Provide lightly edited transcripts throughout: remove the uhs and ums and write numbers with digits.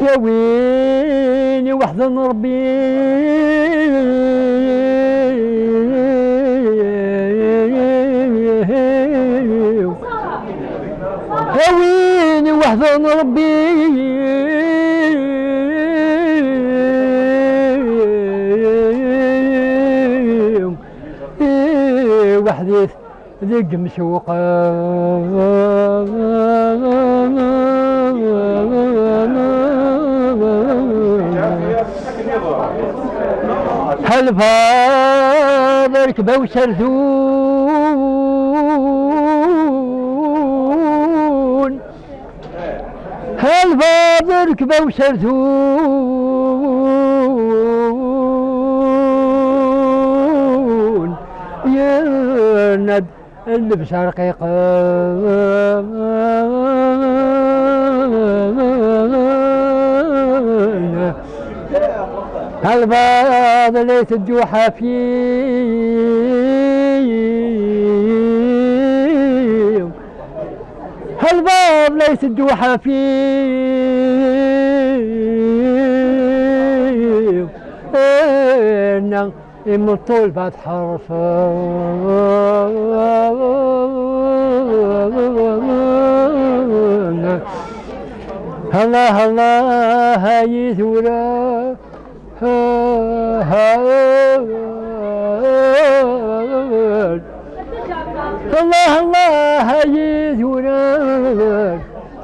يا ويني وحزن ربي يا ويني وحزن ربي وحدي ذق مشوقة هل فاضل كبا وسرثون هل فاضل كبا وسرثون يا ند اللبس رقيقة هل فاضل ليس الجوحة فيه هل فاضل ليس الجوحة فيه إن الطول بعد حرف الله الله يثورا الله الله يثورا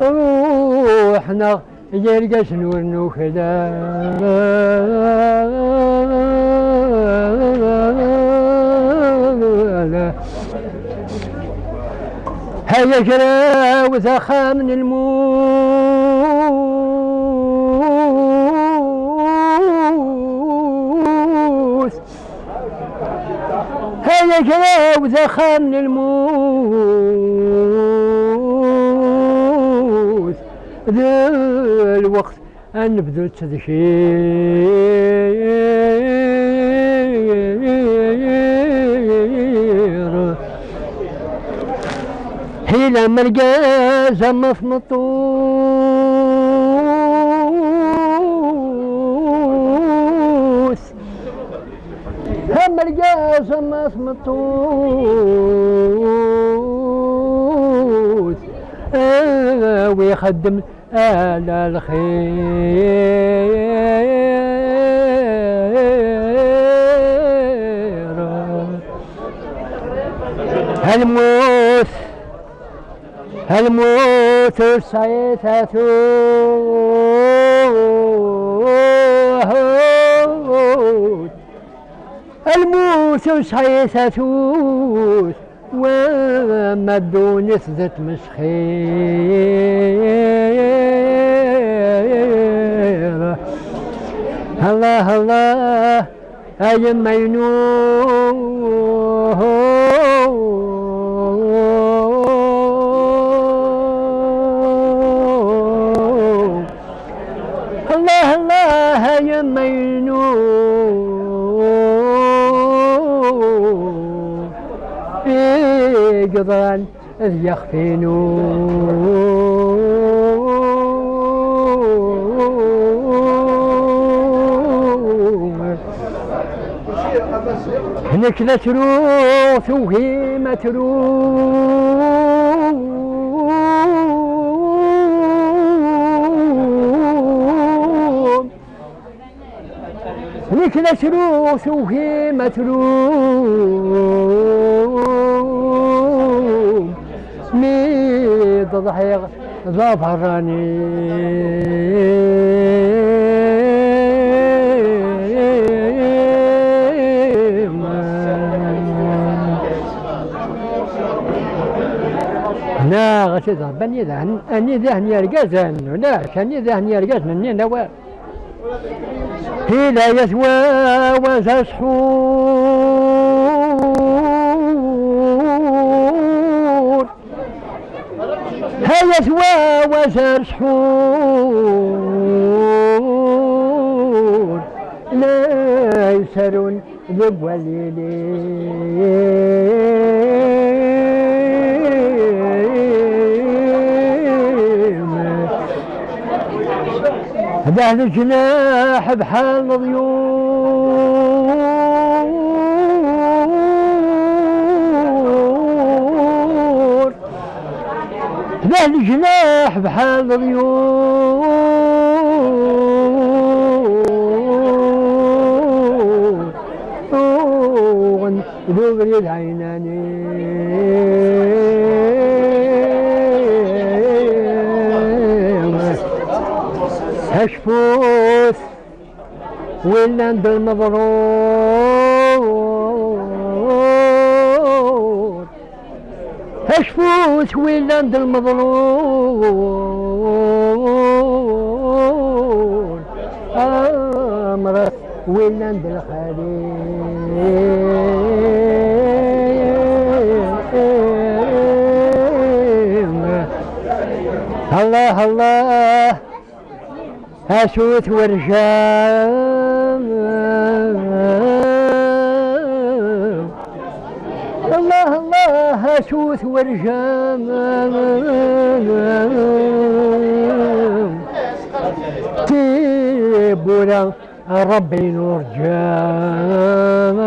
روحنا يرقص نور نوخدا هيا جرى وثخا من الموس هيا جرى وثخا من الموس ذا الوقت أن نبذل تذكير حيلة مرقازة مصمطوس هم مرقازة مصمطوس ويخدم آل الخير الموت سيتاتو الموت سيتاتو وما دون ذات مسخير الله الله أي مينون الله الله يا مينون قضان إذ يخفينون هناك لا تروح وهي ما تروح هناك لا تروح وهي ما تروح ميد ضحية ظفراني لا غشيت بني ذهن أني ذهن يرقزن لا كان ذهن يرقزن أني نوى لا يسوى وسرحور هل يسوى وسرحور لا يسرون ذب ذا الجناح بحال ضيور، ذا الجناح بحال ضيور، ذوبري العيناني هشفوس واللند المضرور، هشفوس واللند المضرور، أمرك واللند الخليل. الله الله هشوت ورجال، الله الله هشوت ورجال، تيبولا ربي نور جال.